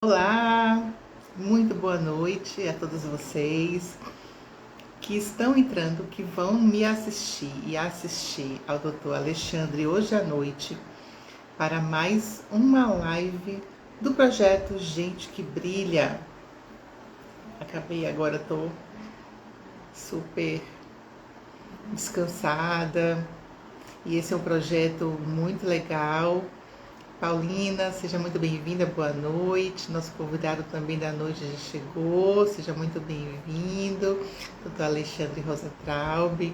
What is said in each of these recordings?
Olá, muito boa noite a todos vocês que estão entrando, que vão me assistir e assistir ao Dr. Alexandre hoje à noite para mais uma live do projeto Gente que Brilha. Acabei agora, estou super descansada e esse é um projeto muito legal. Paulina, seja muito bem-vinda, boa noite. Nosso convidado também da noite já chegou, seja muito bem-vindo, Dr. Alexandre Rosentraub.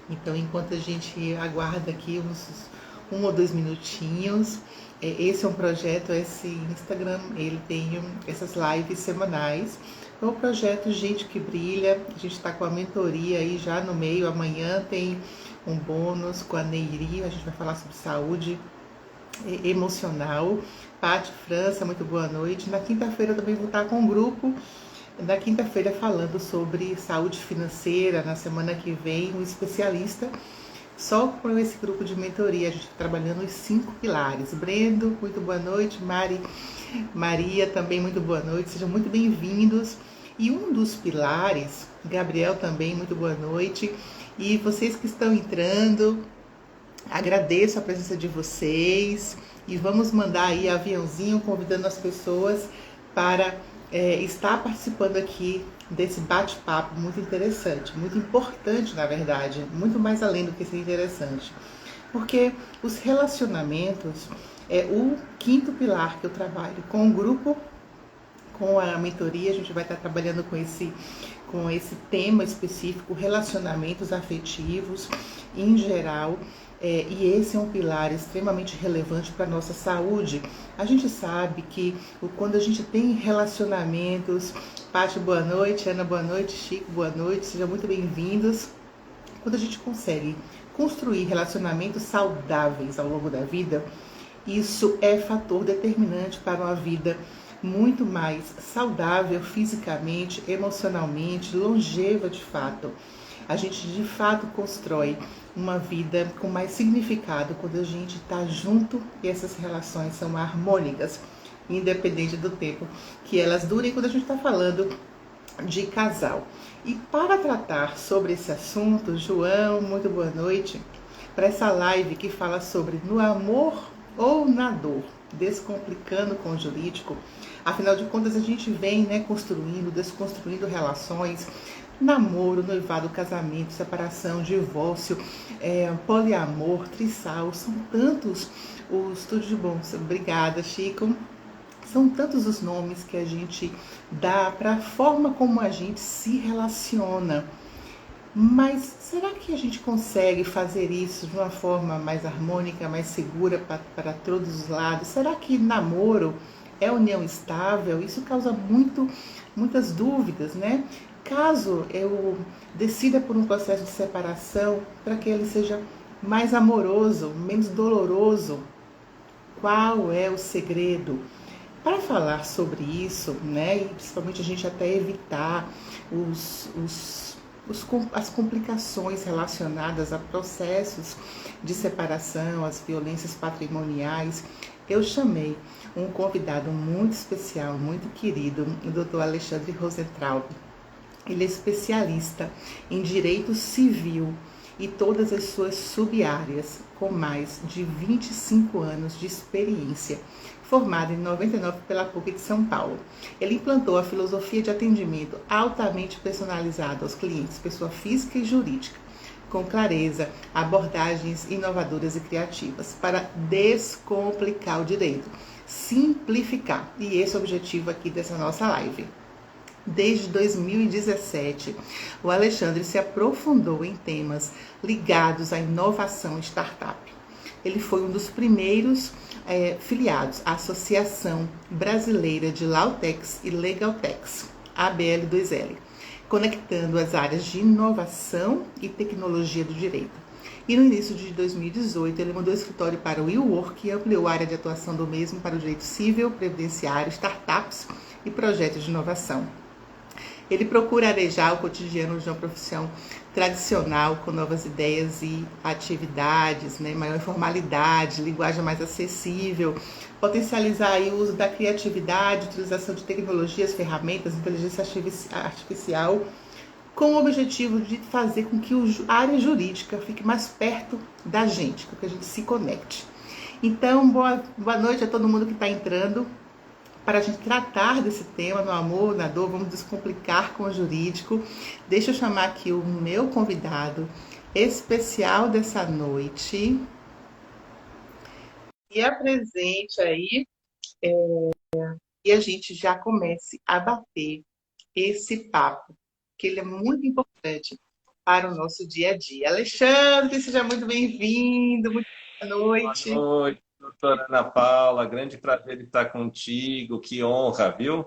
Então, enquanto a gente aguarda aqui uns 1 ou 2 minutinhos, esse é um projeto, esse Instagram, ele tem essas lives semanais. É o projeto Gente que Brilha, a gente está com a mentoria aí já no meio, amanhã tem um bônus com a Neiri, a gente vai falar sobre saúde emocional. Paty França, muito boa noite. Na quinta-feira eu também vou estar com um grupo, na quinta-feira falando sobre saúde financeira. Na semana que vem, um especialista só com esse grupo de mentoria. A gente está trabalhando os 5 pilares. Brendo, muito boa noite. Maria, também muito boa noite. Sejam muito bem-vindos. E um dos pilares, Gabriel também, muito boa noite. E vocês que estão entrando, agradeço a presença de vocês e vamos mandar aí aviãozinho convidando as pessoas para estar participando aqui desse bate-papo muito interessante, muito importante, na verdade, muito mais além do que ser interessante, porque os relacionamentos é o 5º pilar que eu trabalho com o grupo, com a mentoria. A gente vai estar trabalhando com esse tema específico, relacionamentos afetivos em geral. E esse é um pilar extremamente relevante para a nossa saúde. A gente sabe que quando a gente tem relacionamentos, Paty, boa noite, Ana, boa noite, Chico, boa noite, sejam muito bem-vindos. Quando a gente consegue construir relacionamentos saudáveis ao longo da vida, isso é fator determinante para uma vida muito mais saudável fisicamente, emocionalmente, longeva de fato. A gente de fato constrói uma vida com mais significado quando a gente está junto e essas relações são harmônicas, independente do tempo que elas durem, quando a gente está falando de casal. E para tratar sobre esse assunto, João, muito boa noite, para essa live que fala sobre no amor ou na dor, descomplicando com o jurídico. Afinal de contas, a gente vem construindo, desconstruindo relações, namoro, noivado, casamento, separação, divórcio, poliamor, trissal, são tantos tudo de bom. Obrigada, Chico. São tantos os nomes que a gente dá para a forma como a gente se relaciona. Mas será que a gente consegue fazer isso de uma forma mais harmônica, mais segura para todos os lados? Será que namoro é união estável? Isso causa muitas dúvidas, né? Caso eu decida por um processo de separação, para que ele seja mais amoroso, menos doloroso, qual é o segredo? Para falar sobre isso, né, e principalmente a gente até evitar as complicações relacionadas a processos de separação, as violências patrimoniais, eu chamei um convidado muito especial, muito querido, o Dr. Alexandre Rosentraub. Ele é especialista em direito civil e todas as suas sub-áreas, com mais de 25 anos de experiência, formado em 99 pela PUC de São Paulo. Ele implantou a filosofia de atendimento altamente personalizado aos clientes, pessoa física e jurídica, com clareza, abordagens inovadoras e criativas para descomplicar o direito, simplificar. E esse é o objetivo aqui dessa nossa live. Desde 2017, o Alexandre se aprofundou em temas ligados à inovação e startup. Ele foi um dos primeiros filiados à Associação Brasileira de Lautex e Legaltex, ABL2L, conectando as áreas de inovação e tecnologia do direito. E no início de 2018, ele mudou o escritório para o WeWork e ampliou a área de atuação do mesmo para o direito civil, previdenciário, startups e projetos de inovação. Ele procura arejar o cotidiano de uma profissão tradicional com novas ideias e atividades, né? Maior informalidade, linguagem mais acessível, potencializar aí o uso da criatividade, utilização de tecnologias, ferramentas, inteligência artificial, com o objetivo de fazer com que a área jurídica fique mais perto da gente, com que a gente se conecte. Então, boa noite a todo mundo que está entrando para a gente tratar desse tema no amor, na dor. Vamos descomplicar com o jurídico. Deixa eu chamar aqui o meu convidado especial dessa noite. E apresente aí, e a gente já comece a bater esse papo, que ele é muito importante para o nosso dia a dia. Alexandre, seja muito bem-vindo, muito boa noite. Boa noite, doutora Ana Paula. Grande prazer de estar contigo. Que honra, viu?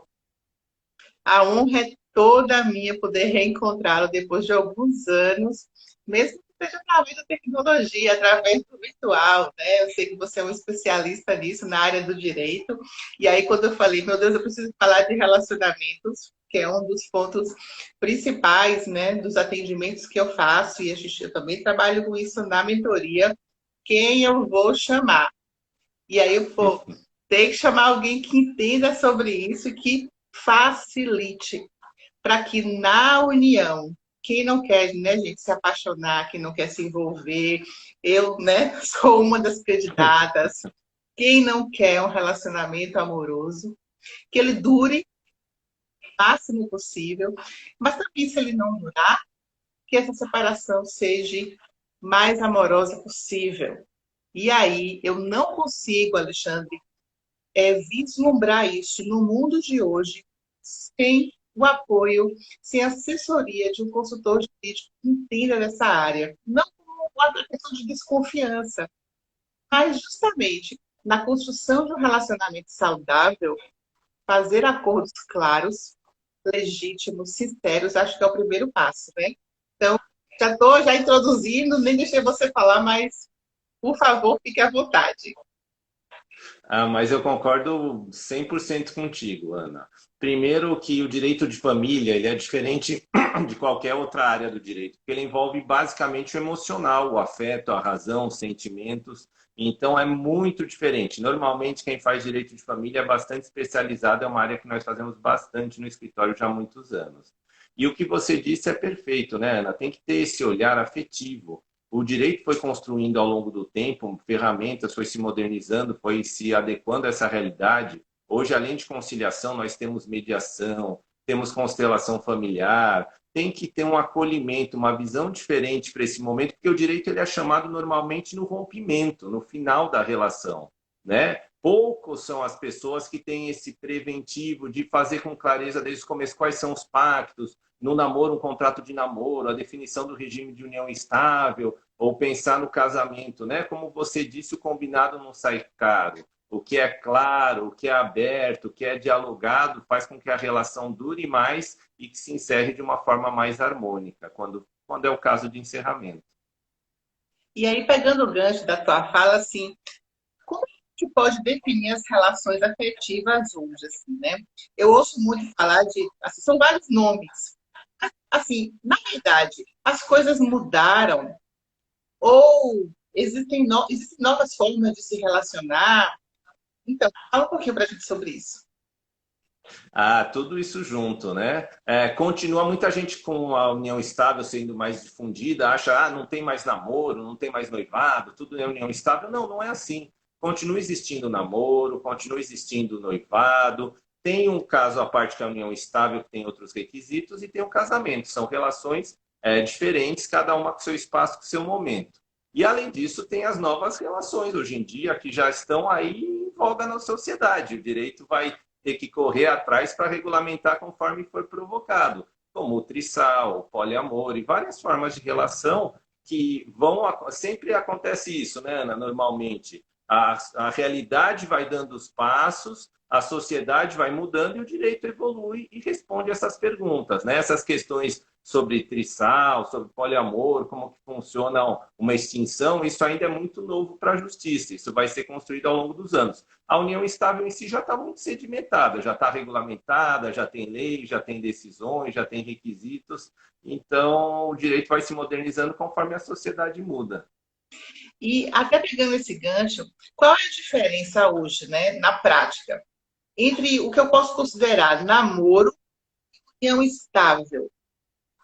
A honra é toda minha poder reencontrá-lo depois de alguns anos, mesmo que seja através da tecnologia, através do virtual, né? Eu sei que você é um especialista nisso, na área do direito. E aí, quando eu falei, meu Deus, eu preciso falar de relacionamentos, que é um dos pontos principais, né, dos atendimentos que eu faço, e eu também trabalho com isso na mentoria, quem eu vou chamar? E aí, pô, tem que chamar alguém que entenda sobre isso e que facilite para que na união, quem não quer, né, gente, se apaixonar, quem não quer se envolver, eu, né, sou uma das candidatas, quem não quer um relacionamento amoroso, que ele dure o máximo possível, mas também se ele não durar, que essa separação seja mais amorosa possível. E aí, eu não consigo, Alexandre, vislumbrar isso no mundo de hoje sem o apoio, sem a assessoria de um consultor jurídico que entenda dessa área. Não como uma questão de desconfiança, mas justamente na construção de um relacionamento saudável, fazer acordos claros, legítimos, sinceros, acho que é o primeiro passo, né? Então, já estou já introduzindo, nem deixei você falar, mas, por favor, fique à vontade. Mas eu concordo 100% contigo, Ana. Primeiro que o direito de família ele é diferente de qualquer outra área do direito, porque ele envolve basicamente o emocional, o afeto, a razão, os sentimentos. Então é muito diferente. Normalmente quem faz direito de família é bastante especializado, é uma área que nós fazemos bastante no escritório já há muitos anos. E o que você disse é perfeito, né, Ana? Tem que ter esse olhar afetivo. O direito foi construindo ao longo do tempo, ferramentas, foi se modernizando, foi se adequando a essa realidade. Hoje, além de conciliação, nós temos mediação, temos constelação familiar, tem que ter um acolhimento, uma visão diferente para esse momento, porque o direito ele é chamado normalmente no rompimento, no final da relação, né? Poucos são as pessoas que têm esse preventivo de fazer com clareza desde o começo quais são os pactos, no namoro, um contrato de namoro, a definição do regime de união estável, ou pensar no casamento, né? Como você disse, o combinado não sai caro. O que é claro, o que é aberto, o que é dialogado faz com que a relação dure mais e que se encerre de uma forma mais harmônica, quando é o caso de encerramento. E aí, pegando o gancho da tua fala, assim, como a gente pode definir as relações afetivas hoje, assim, né? Eu ouço muito falar de, assim, são vários nomes. Assim, na verdade, as coisas mudaram ou existem novas formas de se relacionar. Então, fala um pouquinho pra gente sobre isso. Tudo isso junto, né? Continua muita gente com a união estável sendo mais difundida, acha, não tem mais namoro, não tem mais noivado, tudo é união estável. Não, não é assim. Continua existindo namoro, continua existindo noivado. Tem um caso à parte que é a união estável, que tem outros requisitos, e tem o casamento. São relações diferentes, cada uma com seu espaço, com seu momento. E, além disso, tem as novas relações hoje em dia que já estão aí em voga na sociedade. O direito vai ter que correr atrás para regulamentar conforme for provocado, como o trissal, o poliamor e várias formas de relação que vão... Sempre acontece isso, né, Ana? Normalmente, a realidade vai dando os passos, a sociedade vai mudando e o direito evolui e responde essas perguntas, né? Essas questões sobre trissal, sobre poliamor, como que funciona uma extinção, isso ainda é muito novo para a justiça. Isso vai ser construído ao longo dos anos. A união estável em si já está muito sedimentada, já está regulamentada, já tem lei, já tem decisões, já tem requisitos. Então, o direito vai se modernizando conforme a sociedade muda. E até pegando esse gancho, qual é a diferença hoje, né, na prática, entre o que eu posso considerar namoro e união estável?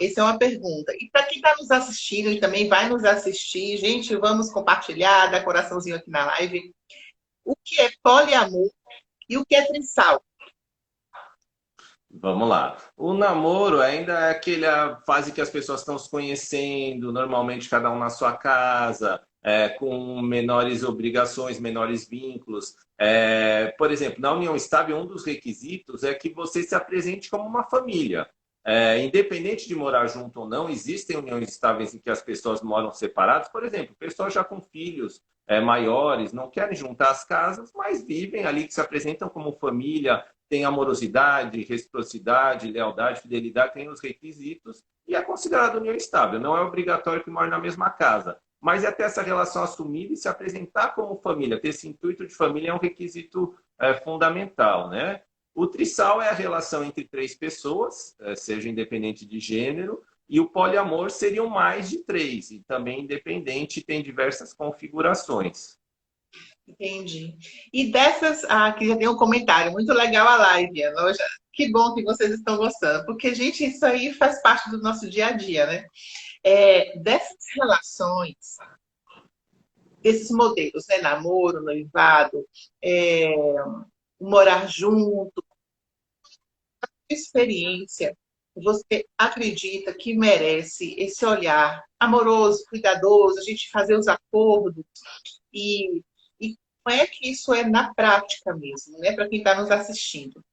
Essa é uma pergunta. E para quem está nos assistindo e também vai nos assistir, gente, vamos compartilhar, dar coraçãozinho aqui na live. O que é poliamor e o que é trisal? Vamos lá. O namoro ainda é aquela fase que as pessoas estão se conhecendo, normalmente cada um na sua casa, com menores obrigações, menores vínculos. Por exemplo, na união estável, um dos requisitos é que você se apresente como uma família. Independente de morar junto ou não, existem uniões estáveis em que as pessoas moram separadas. Por exemplo, pessoas já com filhos maiores, não querem juntar as casas, mas vivem ali, que se apresentam como família, tem amorosidade, reciprocidade, lealdade, fidelidade, tem os requisitos e é considerado união estável. Não é obrigatório que more na mesma casa, mas é ter essa relação assumida e se apresentar como família. Ter esse intuito de família é um requisito fundamental, né? O trissal é a relação entre três pessoas, seja independente de gênero, e o poliamor seriam mais de três, e também independente, tem diversas configurações. Entendi. E dessas, aqui já tem um comentário, muito legal a live, Ana. Que bom que vocês estão gostando, porque, gente, isso aí faz parte do nosso dia a dia, né? Dessas relações, desses modelos, né? Namoro, noivado, morar junto, experiência, você acredita que merece esse olhar amoroso, cuidadoso, a gente fazer os acordos e como é que isso é na prática mesmo, né? Para quem está nos assistindo.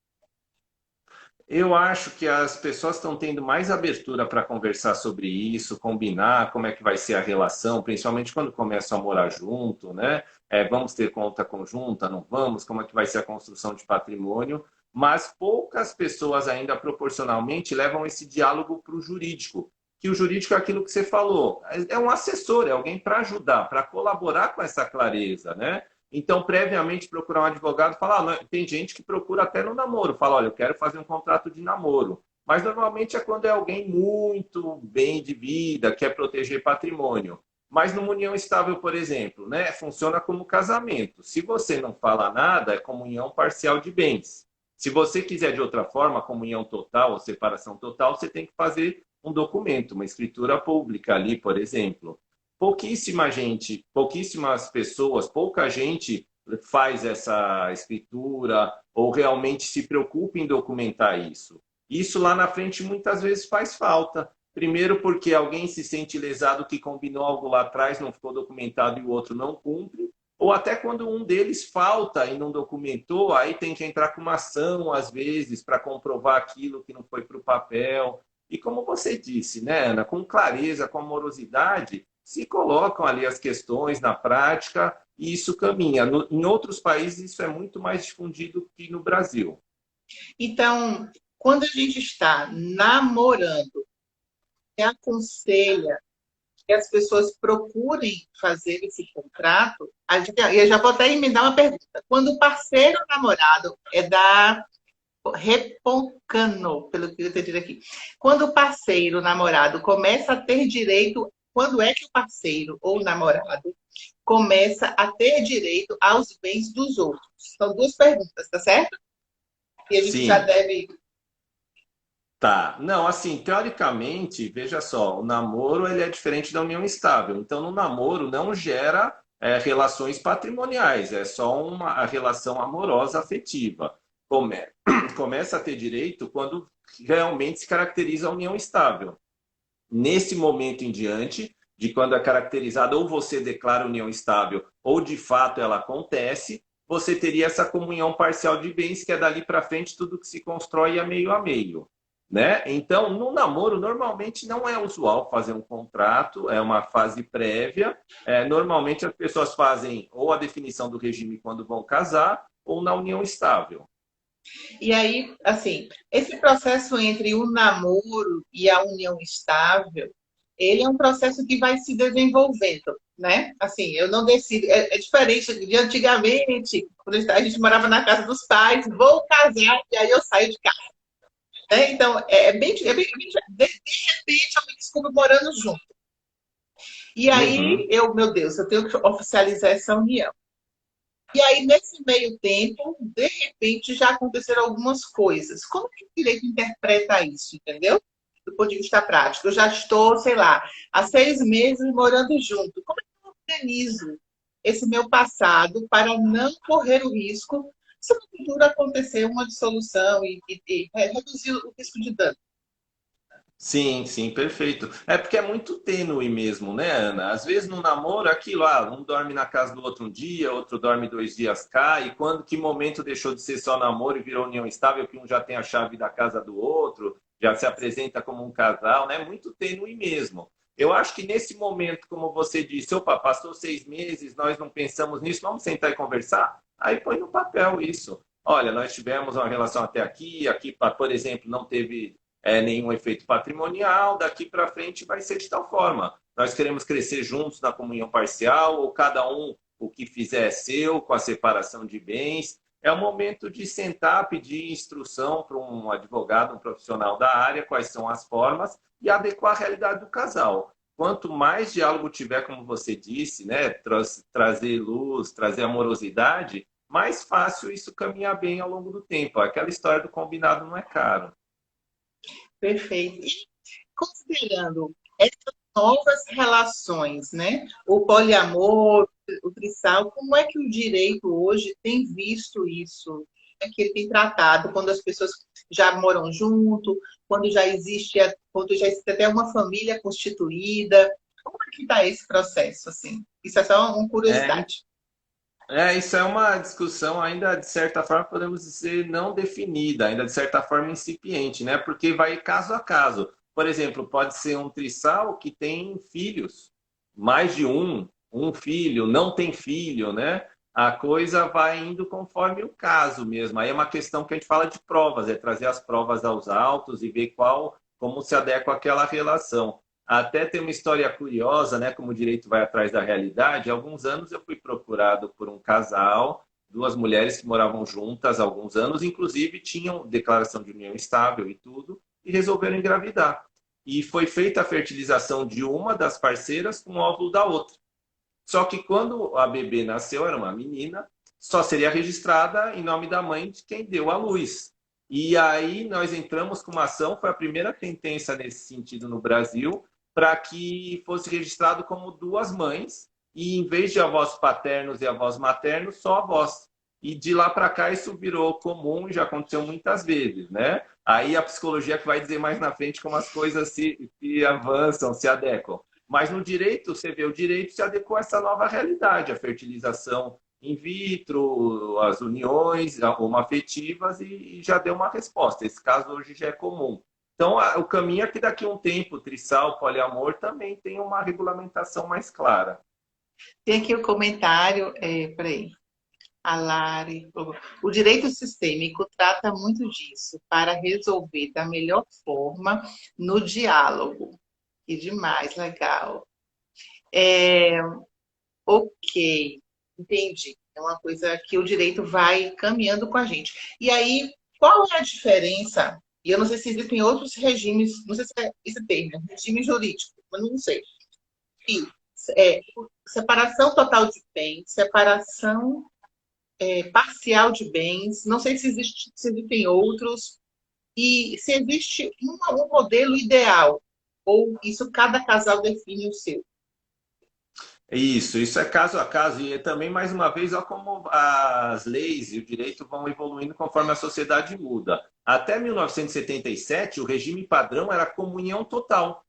Eu acho que as pessoas estão tendo mais abertura para conversar sobre isso, combinar como é que vai ser a relação, principalmente quando começam a morar junto, né? Vamos ter conta conjunta, não vamos? Como é que vai ser a construção de patrimônio? Mas poucas pessoas ainda proporcionalmente levam esse diálogo para o jurídico, que o jurídico é aquilo que você falou, é um assessor, é alguém para ajudar, para colaborar com essa clareza, né? Então, previamente, procurar um advogado e falar, tem gente que procura até no namoro, fala, olha, eu quero fazer um contrato de namoro. Mas normalmente é quando é alguém muito bem de vida, quer proteger patrimônio. Mas numa união estável, por exemplo, né, funciona como casamento. Se você não fala nada, é comunhão parcial de bens. Se você quiser de outra forma, comunhão total ou separação total, você tem que fazer um documento, uma escritura pública ali, por exemplo. Pouquíssima gente, pouquíssimas pessoas, pouca gente faz essa escritura ou realmente se preocupa em documentar isso. Isso lá na frente muitas vezes faz falta. Primeiro porque alguém se sente lesado que combinou algo lá atrás, não ficou documentado e o outro não cumpre. Ou até quando um deles falta e não documentou, aí tem que entrar com uma ação, às vezes, para comprovar aquilo que não foi para o papel. E como você disse, né, Ana, com clareza, com amorosidade, se colocam ali as questões na prática e isso caminha. Em outros países isso é muito mais difundido que no Brasil. Então, quando a gente está namorando, você aconselha que as pessoas procurem fazer esse contrato? Eu já vou até emendar uma pergunta. Quando o parceiro namorado é da Reponcano, pelo que eu entendi aqui. Quando o parceiro namorado começa a ter direito, quando é que o parceiro ou namorado começa a ter direito aos bens dos outros? São duas perguntas, tá certo? E a gente já Sim, deve. tá. Não, assim, teoricamente, veja só, o namoro ele é diferente da união estável. Então, no namoro não gera relações patrimoniais, é só uma relação amorosa afetiva. Come- Começa a ter direito quando realmente se caracteriza a união estável. Nesse momento em diante, de quando é caracterizada, ou você declara união estável, ou de fato ela acontece, você teria essa comunhão parcial de bens, que é dali para frente tudo que se constrói é meio a meio. Né? Então, no namoro, normalmente não é usual fazer um contrato, é uma fase prévia. Normalmente as pessoas fazem ou a definição do regime quando vão casar, ou na união estável. E aí, assim, esse processo entre o namoro e a união estável, ele é um processo que vai se desenvolvendo, né? Assim, eu não decido, é diferente de antigamente, quando a gente morava na casa dos pais, vou casar e aí eu saio de casa, né? Então, de repente eu me descubro morando junto. E aí, Uhum. meu Deus, eu tenho que oficializar essa união. E aí, nesse meio tempo, de repente, já aconteceram algumas coisas. Como que o direito interpreta isso, entendeu? Do ponto de vista prático. Eu já estou, sei lá, há 6 meses morando junto. Como é que eu organizo esse meu passado para não correr o risco se no futuro acontecer uma dissolução e reduzir o risco de dano? Sim, sim, perfeito. É porque é muito tênue mesmo, né, Ana? Às vezes no namoro, é aquilo, um dorme na casa do outro um dia, outro dorme 2 dias cá, e quando que momento deixou de ser só namoro e virou união estável, que um já tem a chave da casa do outro, já se apresenta como um casal, né? Muito tênue mesmo. Eu acho que nesse momento, como você disse, opa, passou 6 meses, nós não pensamos nisso, vamos sentar e conversar? Aí põe no papel isso. Olha, nós tivemos uma relação até aqui, por exemplo, não teve nenhum efeito patrimonial, daqui para frente vai ser de tal forma. Nós queremos crescer juntos na comunhão parcial, ou cada um o que fizer é seu, com a separação de bens. É o momento de sentar, pedir instrução para um advogado, um profissional da área, quais são as formas e adequar a realidade do casal. Quanto mais diálogo tiver, como você disse, né, trazer luz, trazer amorosidade, mais fácil isso caminhar bem ao longo do tempo. Aquela história do combinado não é caro. Perfeito. E considerando essas novas relações, né? O poliamor, o trisal, como é que o direito hoje tem visto isso? É que ele tem tratado quando as pessoas já moram junto, quando já existe até uma família constituída. Como é que está esse processo, assim? Isso é só uma É, curiosidade. isso é uma discussão ainda, de certa forma, podemos dizer, não definida, ainda de certa forma incipiente, né? Porque vai caso a caso. Por exemplo, pode ser um trisal que tem filhos, mais de um filho, não tem filho, né? A coisa vai indo conforme o caso mesmo. Aí é uma questão que a gente fala de provas, é trazer as provas aos autos e ver como se adequa àquela relação. Até tem uma história curiosa, né? Como o direito vai atrás da realidade. Há alguns anos eu fui procurado por um casal, duas mulheres que moravam juntas há alguns anos, inclusive tinham declaração de união estável e tudo, e resolveram engravidar. E foi feita a fertilização de uma das parceiras com o óvulo da outra. Só que quando a bebê nasceu, era uma menina, só seria registrada em nome da mãe de quem deu à luz. E aí nós entramos com uma ação, foi a primeira sentença nesse sentido no Brasil, para que fosse registrado como duas mães, e em vez de avós paternos e avós maternos, só avós. E de lá para cá isso virou comum e já aconteceu muitas vezes, né? Aí a psicologia que vai dizer mais na frente como as coisas se avançam, se adequam. Mas no direito, você vê, o direito se adequou a essa nova realidade, a fertilização in vitro, as uniões homoafetivas e já deu uma resposta. Esse caso hoje já é comum. Então, o caminho é que daqui a um tempo, o trisal, poliamor também tem uma regulamentação mais clara. Tem aqui o comentário, peraí. A Lari. O direito sistêmico trata muito disso, para resolver da melhor forma no diálogo. Que demais, legal. É, ok, entendi. É uma coisa que o direito vai caminhando com a gente. E aí, qual é a diferença? E eu não sei se existem outros regimes, não sei se é esse termo, regime jurídico, mas não sei. E, é, separação total de bens, separação parcial de bens, não sei se existem outros, e se existe um modelo ideal, ou isso cada casal define o seu. Isso é caso a caso, e também, mais uma vez, olha como as leis e o direito vão evoluindo conforme a sociedade muda. Até 1977, o regime padrão era comunhão total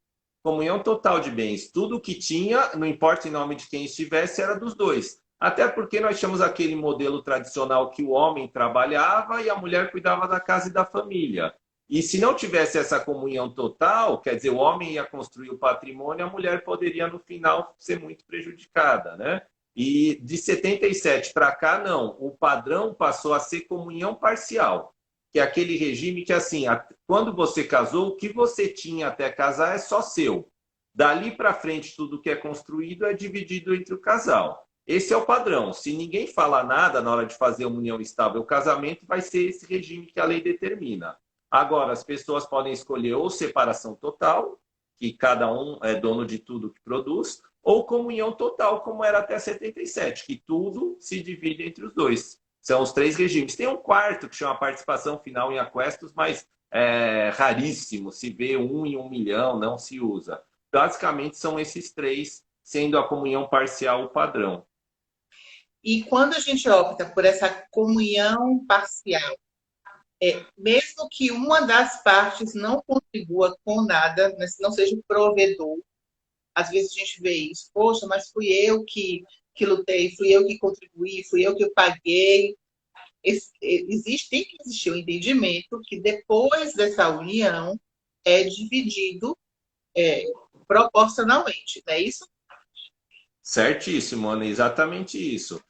de bens. Tudo que tinha, não importa em nome de quem estivesse, era dos dois. Até porque nós tínhamos aquele modelo tradicional que o homem trabalhava e a mulher cuidava da casa e da família. E se não tivesse essa comunhão total, quer dizer, o homem ia construir o patrimônio, a mulher poderia, no final, ser muito prejudicada, né? E de 77 para cá, não. O padrão passou a ser comunhão parcial. que é aquele regime que, assim, quando você casou, o que você tinha até casar é só seu. Dali para frente, tudo que é construído é dividido entre o casal. Esse é o padrão. Se ninguém falar nada na hora de fazer uma união estável, o casamento vai ser esse regime que a lei determina. Agora, as pessoas podem escolher ou separação total, que cada um é dono de tudo que produz, ou comunhão total, como era até 77, que tudo se divide entre os dois. São os três regimes. Tem um quarto que chama participação final em aquestos, mas é raríssimo. Se vê 1 em 1 milhão, não se usa. Basicamente, são esses três, sendo a comunhão parcial o padrão. E quando a gente opta por essa comunhão parcial, mesmo que uma das partes não contribua com nada, né, se não seja o provedor, às vezes a gente vê isso, poxa, mas fui eu que lutei, fui eu que contribuí, fui eu que paguei. Tem que existir o entendimento que depois dessa união é dividido proporcionalmente, não é isso? Certíssimo, Ana, exatamente isso.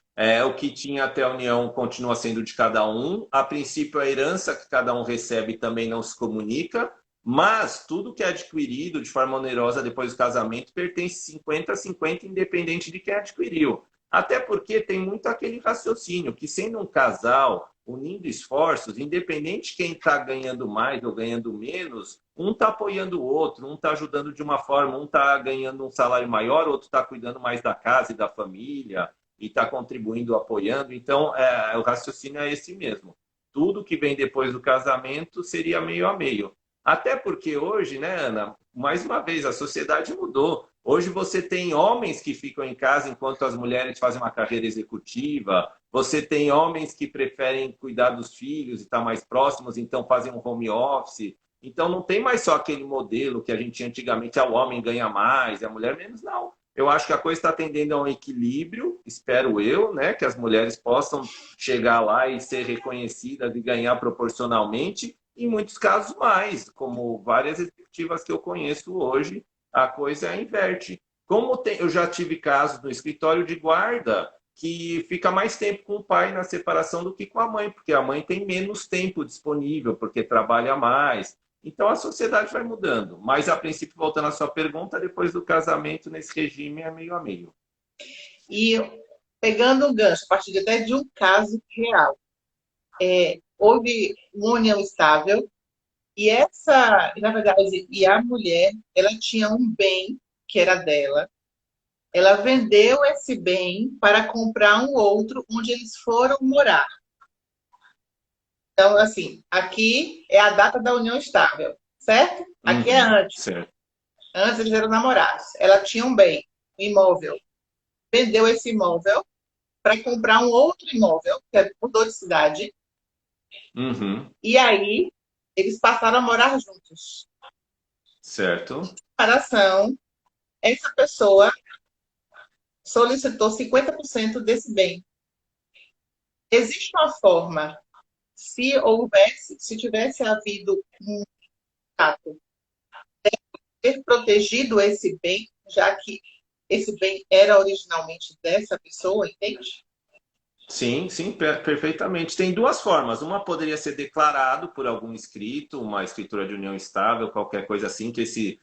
O que tinha até a união continua sendo de cada um. A princípio, a herança que cada um recebe também não se comunica, mas tudo que é adquirido de forma onerosa depois do casamento pertence 50-50, independente de quem adquiriu. Até porque tem muito aquele raciocínio que, sendo um casal, unindo esforços, independente de quem está ganhando mais ou ganhando menos, um está apoiando o outro, um está ajudando de uma forma, um está ganhando um salário maior, outro está cuidando mais da casa e da família, e está contribuindo, apoiando. Então, o raciocínio é esse mesmo. Tudo que vem depois do casamento seria meio a meio. Até porque hoje, né, Ana, mais uma vez, a sociedade mudou. Hoje você tem homens que ficam em casa enquanto as mulheres fazem uma carreira executiva. Você tem homens que preferem cuidar dos filhos e estar mais próximos, então fazem um home office. Então não tem mais só aquele modelo que a gente tinha antigamente, o homem ganha mais e a mulher menos, não. Eu acho que a coisa está tendendo a um equilíbrio, espero eu, né, que as mulheres possam chegar lá e ser reconhecidas e ganhar proporcionalmente, em muitos casos mais, como várias executivas que eu conheço hoje, a coisa inverte. Eu já tive casos no escritório de guarda que fica mais tempo com o pai na separação do que com a mãe, porque a mãe tem menos tempo disponível, porque trabalha mais. Então a sociedade vai mudando. Mas, a princípio, voltando à sua pergunta, depois do casamento, nesse regime é meio a meio. E pegando o gancho, a partir até de um caso real, houve uma união estável e na verdade, e a mulher, ela tinha um bem que era dela, ela vendeu esse bem para comprar um outro onde eles foram morar. Então, assim, aqui é a data da união estável, certo? Aqui é antes. Certo. Antes eles eram namorados. Ela tinha um bem, um imóvel. Vendeu esse imóvel para comprar um outro imóvel, que mudou de cidade. E aí, eles passaram a morar juntos. Certo. Separação, essa pessoa solicitou 50% desse bem. Existe uma forma, se tivesse havido um contrato, ter protegido esse bem, já que esse bem era originalmente dessa pessoa, entende? Sim, perfeitamente. Tem duas formas. Uma poderia ser declarado por algum escrito, uma escritura de união estável, qualquer coisa assim, que esse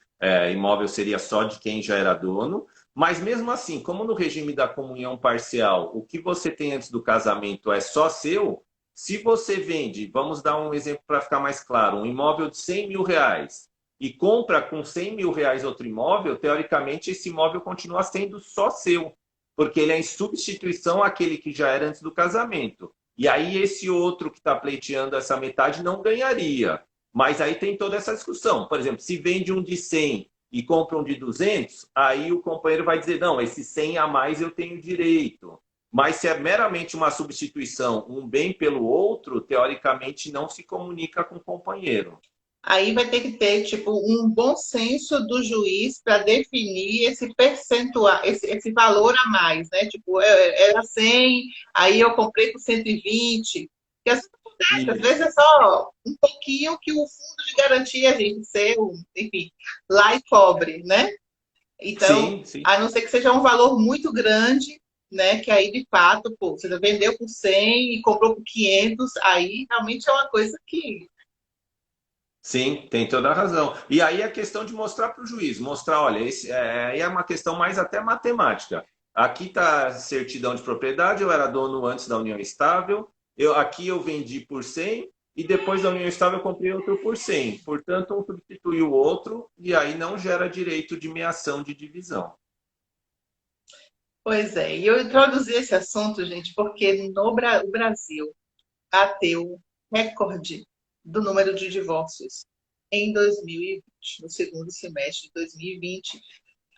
imóvel seria só de quem já era dono. Mas mesmo assim, como no regime da comunhão parcial, o que você tem antes do casamento é só seu, se você vende, vamos dar um exemplo para ficar mais claro, um imóvel de 100 mil reais e compra com 100 mil reais outro imóvel, teoricamente esse imóvel continua sendo só seu, porque ele é em substituição àquele que já era antes do casamento. E aí esse outro que está pleiteando essa metade não ganharia. Mas aí tem toda essa discussão. Por exemplo, se vende um de 100 e compra um de 200, aí o companheiro vai dizer, não, esse 100 a mais eu tenho direito. Mas se é meramente uma substituição, um bem pelo outro, teoricamente não se comunica com o companheiro. Aí vai ter que ter tipo um bom senso do juiz para definir esse percentual, esse valor a mais, né? Tipo, era 100, aí eu comprei por 120. Porque às vezes é só um pouquinho que o fundo de garantia, gente, enfim, lá e cobre, né? Então, sim. a não ser que seja um valor muito grande, né? Que aí, de fato, pô, você vendeu por 100 e comprou por 500, aí realmente é uma coisa que... Sim, tem toda a razão. E aí a questão de mostrar para o juiz, mostrar, olha, aí é uma questão mais até matemática. Aqui está a certidão de propriedade, eu era dono antes da união estável, aqui eu vendi por 100 e depois da união estável eu comprei outro por 100. Portanto, um substitui o outro e aí não gera direito de meação de divisão. Pois é, e eu introduzi esse assunto, gente, porque o Brasil bateu recorde do número de divórcios em 2020, no segundo semestre de 2020,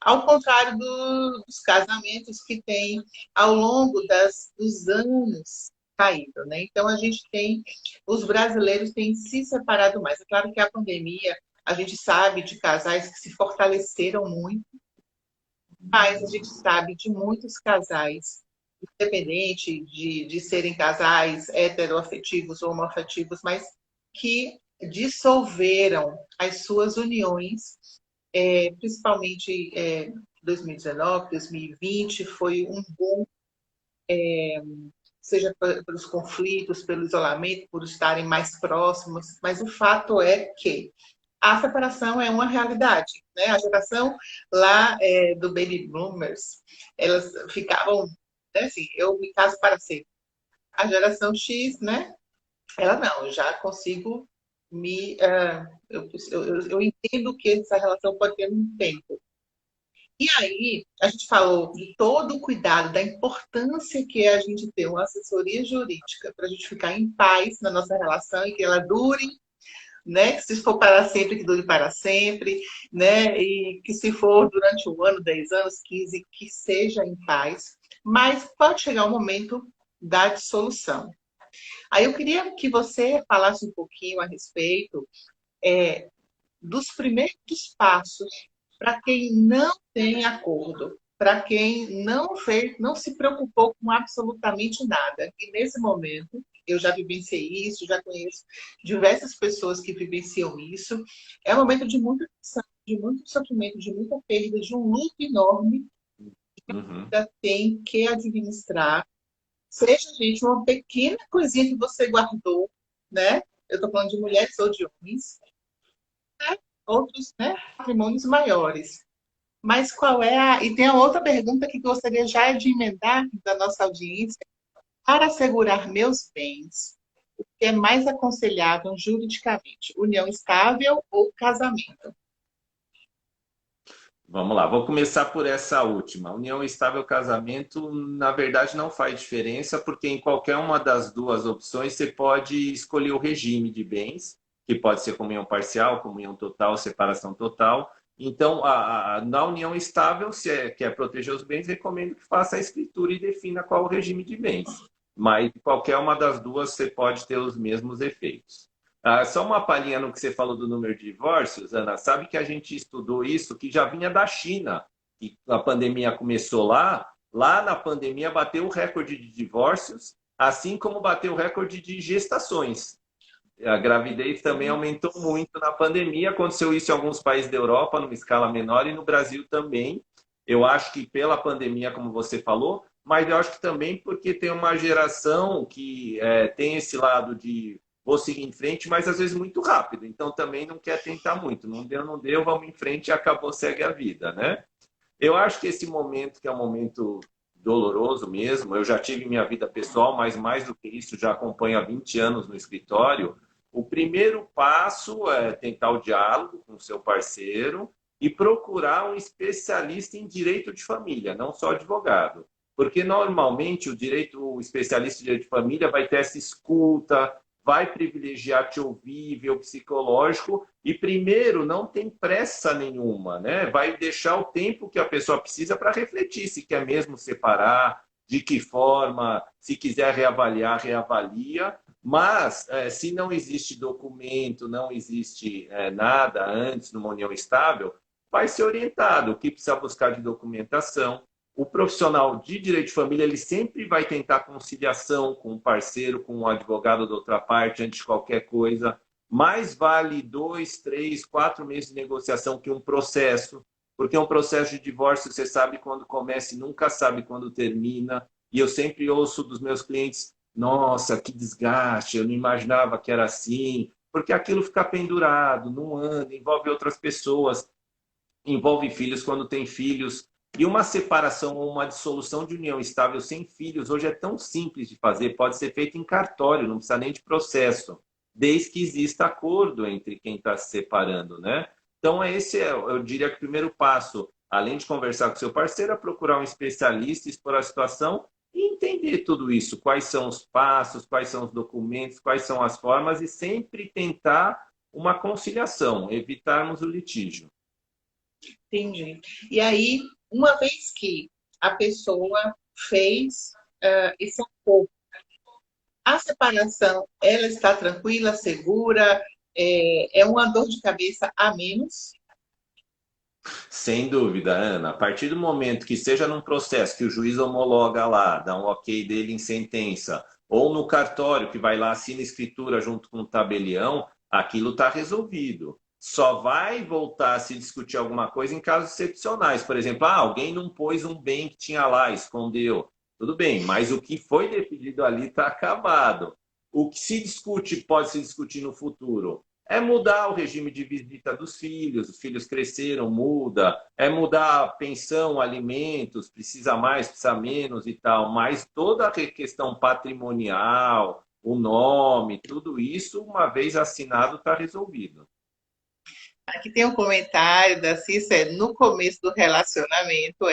ao contrário dos casamentos que tem ao longo dos anos caído, né? Então a gente tem, os brasileiros têm se separado mais. É claro que a pandemia, a gente sabe de casais que se fortaleceram muito, mas a gente sabe de muitos casais, independente de serem casais heteroafetivos ou homoafetivos, mas que dissolveram as suas uniões, principalmente 2019, 2020, foi um boom, seja pelos conflitos, pelo isolamento, por estarem mais próximos, mas o fato é que a separação é uma realidade, né? A geração lá do Baby Boomers, elas ficavam, né, assim, eu me caso para sempre. A geração X, né? Ela não, eu já consigo me... eu entendo que essa relação pode ter um tempo. E aí, a gente falou de todo o cuidado, da importância que é a gente ter uma assessoria jurídica para a gente ficar em paz na nossa relação e que ela dure, né? Que se for para sempre, que dure para sempre, né? E que se for durante um ano, 10 anos, 15, que seja em paz. Mas pode chegar o momento da dissolução. Aí eu queria que você falasse um pouquinho a respeito dos primeiros passos para quem não tem acordo, para quem não fez, não se preocupou com absolutamente nada. E nesse momento, eu já vivenciei isso, já conheço diversas pessoas que vivenciam isso. É um momento de muita tensão, de muito sofrimento, de muita perda, de um luto enorme Uhum. que ainda tem que administrar. Seja, gente, uma pequena coisinha que você guardou, né? Eu estou falando de mulheres ou de homens, né? Outros, né? Patrimônios maiores. Mas qual é a. E tem a outra pergunta que gostaria já de emendar da nossa audiência. Para assegurar meus bens, o que é mais aconselhável juridicamente? União estável ou casamento? Vamos lá, vou começar por essa última. União estável casamento, na verdade, não faz diferença, porque em qualquer uma das duas opções você pode escolher o regime de bens, que pode ser comunhão parcial, comunhão total, separação total. Então, na união estável, se quer proteger os bens, recomendo que faça a escritura e defina qual o regime de bens. Mas qualquer uma das duas você pode ter os mesmos efeitos. Só uma palhinha no que você falou do número de divórcios, Ana. Sabe que a gente estudou isso, que já vinha da China, e a pandemia começou lá. Lá na pandemia bateu o recorde de divórcios, assim como bateu o recorde de gestações. A gravidez também aumentou muito na pandemia. Aconteceu isso em alguns países da Europa, numa escala menor, e no Brasil também. Eu acho que pela pandemia, como você falou, mas eu acho que também porque tem uma geração que tem esse lado de vou seguir em frente, mas às vezes muito rápido. Então também não quer tentar muito. Não deu, não deu, vamos em frente e acabou, segue a vida, né? Eu acho que esse momento, que é um momento doloroso mesmo, eu já tive minha vida pessoal, mas mais do que isso, já acompanho há 20 anos no escritório. O primeiro passo é tentar o diálogo com o seu parceiro e procurar um especialista em direito de família, não só advogado. Porque normalmente o especialista em direito de família vai ter essa escuta, vai privilegiar te ouvir, ver o psicológico, e primeiro não tem pressa nenhuma, né? Vai deixar o tempo que a pessoa precisa para refletir se quer mesmo separar, de que forma, se quiser reavaliar, reavalia. Mas se não existe documento, não existe nada antes numa união estável, vai ser orientado o que precisa buscar de documentação. O profissional de direito de família ele sempre vai tentar conciliação com o parceiro, com o advogado da outra parte, antes de qualquer coisa. Mais vale 2, 3, 4 meses de negociação que um processo, porque um processo de divórcio você sabe quando começa e nunca sabe quando termina. E eu sempre ouço dos meus clientes, nossa, que desgaste, eu não imaginava que era assim, porque aquilo fica pendurado, não anda, envolve outras pessoas, envolve filhos quando tem filhos. E uma separação ou uma dissolução de união estável sem filhos hoje é tão simples de fazer, pode ser feito em cartório, não precisa nem de processo, desde que exista acordo entre quem está se separando, né? Então, esse é, eu diria que o primeiro passo, além de conversar com seu parceiro, é procurar um especialista, expor a situação e entender tudo isso, quais são os passos, quais são os documentos, quais são as formas, e sempre tentar uma conciliação, evitarmos o litígio. Entendi. E aí, uma vez que a pessoa fez esse acordo, a separação, ela está tranquila, segura, é uma dor de cabeça a menos? Sem dúvida, Ana. A partir do momento que seja num processo que o juiz homologa lá, dá um ok dele em sentença, ou no cartório que vai lá, assina a escritura junto com o tabelião, aquilo está resolvido. Só vai voltar a se discutir alguma coisa em casos excepcionais. Por exemplo, alguém não pôs um bem que tinha lá, escondeu. Tudo bem, mas o que foi definido ali está acabado. O que se discute, pode se discutir no futuro, é mudar o regime de visita dos filhos, os filhos cresceram, muda, é mudar a pensão, alimentos, precisa mais, precisa menos e tal, mas toda a questão patrimonial, o nome, tudo isso, uma vez assinado, está resolvido. Aqui tem um comentário da Cissa, no começo do relacionamento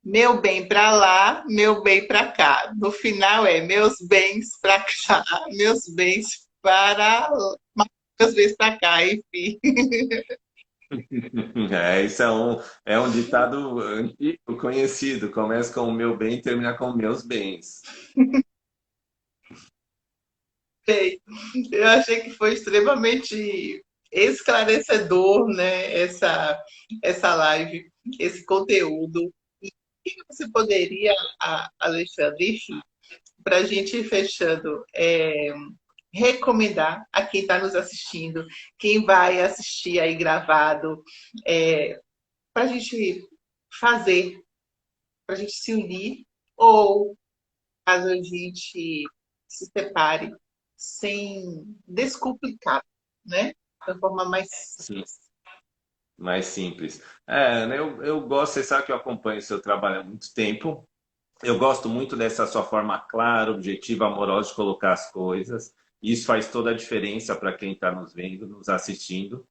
meu bem para lá, meu bem para cá. No final meus bens para cá, meus bens para lá, meus bens para cá, enfim. Isso é um ditado antigo, conhecido. Começa com o meu bem e termina com meus bens. Eu achei que foi extremamente esclarecedor, né, essa live, esse conteúdo. E o que você poderia, Alexandre, para a gente ir fechando, recomendar a quem está nos assistindo, quem vai assistir aí gravado, para a gente fazer, para a gente se unir, ou caso a gente se separe, sem descomplicar, né? Da forma mais Sim, simples. mais simples. Né, eu gosto, você sabe que eu acompanho o seu trabalho há muito tempo. Eu gosto muito dessa sua forma clara, objetiva, amorosa de colocar as coisas. Isso faz toda a diferença para quem está nos vendo, nos assistindo.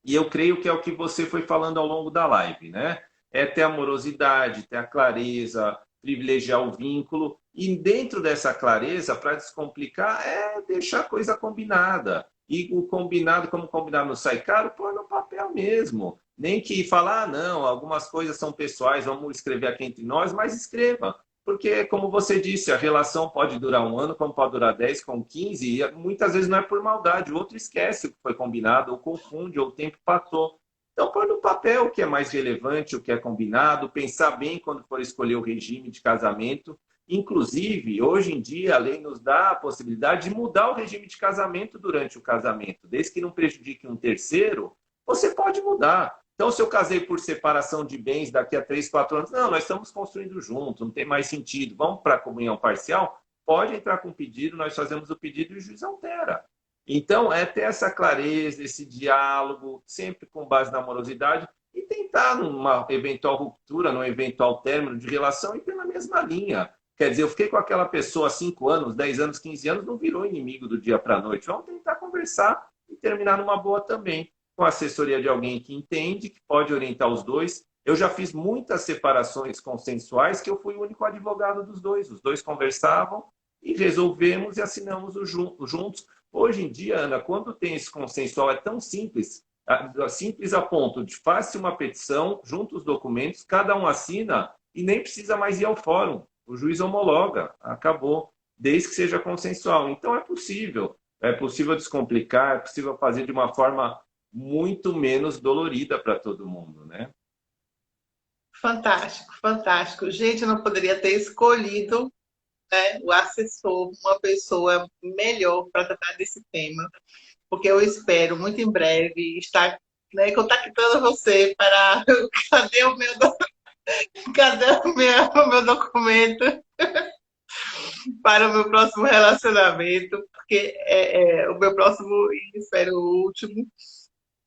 E eu creio que é o que você foi falando ao longo da live, né? É ter amorosidade, ter a clareza, privilegiar o vínculo. E dentro dessa clareza, para descomplicar, é deixar a coisa combinada. E o combinado, como combinado não sai caro, pôr no papel mesmo. Nem que falar, não, algumas coisas são pessoais, vamos escrever aqui entre nós, mas escreva. Porque, como você disse, a relação pode durar um ano, como pode durar 10, com 15, e muitas vezes não é por maldade, o outro esquece o que foi combinado, ou confunde, ou o tempo passou. Então, põe no papel o que é mais relevante, o que é combinado, pensar bem quando for escolher o regime de casamento. Inclusive, hoje em dia, a lei nos dá a possibilidade de mudar o regime de casamento durante o casamento, desde que não prejudique um terceiro, você pode mudar. Então, se eu casei por separação de bens daqui a 3, 4 anos, não, nós estamos construindo junto, não tem mais sentido, vamos para a comunhão parcial? Pode entrar com pedido, nós fazemos o pedido e o juiz altera. Então, é ter essa clareza, esse diálogo, sempre com base na amorosidade, e tentar, numa eventual ruptura, num eventual término de relação, ir pela mesma linha. Quer dizer, eu fiquei com aquela pessoa há 5 anos, 10 anos, 15 anos, não virou inimigo do dia para a noite. Vamos tentar conversar e terminar numa boa também, com a assessoria de alguém que entende, que pode orientar os dois. Eu já fiz muitas separações consensuais que eu fui o único advogado dos dois. Os dois conversavam e resolvemos e assinamos juntos. Hoje em dia, Ana, quando tem esse consensual, é tão simples, simples a ponto de faz-se uma petição, junta os documentos, cada um assina e nem precisa mais ir ao fórum. O juiz homologa, acabou, desde que seja consensual. Então é possível descomplicar, é possível fazer de uma forma muito menos dolorida para todo mundo, né? Fantástico, fantástico. Gente, eu não poderia ter escolhido, né, o assessor, uma pessoa melhor para tratar desse tema, porque eu espero muito em breve estar né, contactando você para cadê o meu, cadê o meu documento para o meu próximo relacionamento, porque o meu próximo e espero o último.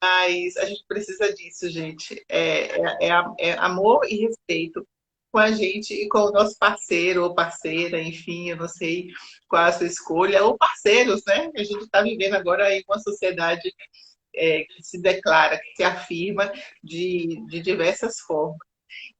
Mas a gente precisa disso, gente. É amor e respeito com a gente e com o nosso parceiro ou parceira, enfim, eu não sei qual é a sua escolha, ou parceiros, né? A gente está vivendo agora em uma sociedade que se declara, que se afirma de diversas formas.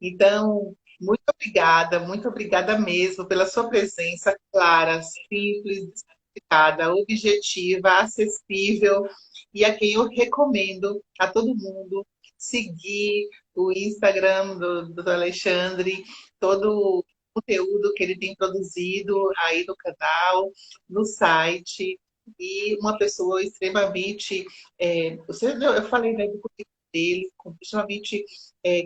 Então, muito obrigada mesmo pela sua presença clara, simples, explicada, objetiva, acessível e a quem eu recomendo a todo mundo seguir o Instagram do Alexandre, todo o conteúdo que ele tem produzido aí no canal, no site, e uma pessoa extremamente, eu falei, né, do currículo dele, extremamente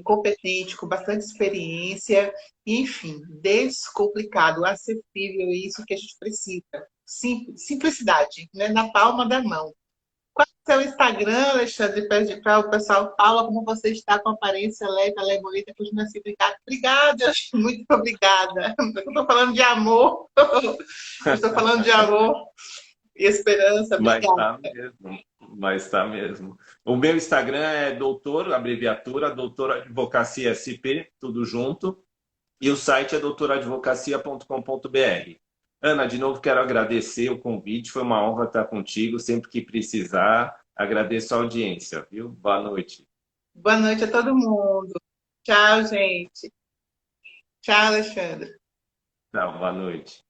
competente, com bastante experiência, enfim, descomplicado, acessível, isso que a gente precisa. Simplicidade, né? Na palma da mão. Qual é o seu Instagram, Alexandre? Pede para o pessoal, fala como você está com aparência leve, ela é bonita, continua assim, obrigada. Obrigada, muito obrigada. Eu estou falando de amor, eu estou falando de amor e esperança, Mas obrigada. tá mesmo. Mas tá mesmo. O meu Instagram é doutor, abreviatura, doutor Advocacia SP, tudo junto. E o site é doutoradvocacia.com.br. Ana, de novo quero agradecer o convite, foi uma honra estar contigo. Sempre que precisar, agradeço a audiência, viu? Boa noite. Boa noite a todo mundo. Tchau, gente. Tchau, Alexandre. Tchau, boa noite.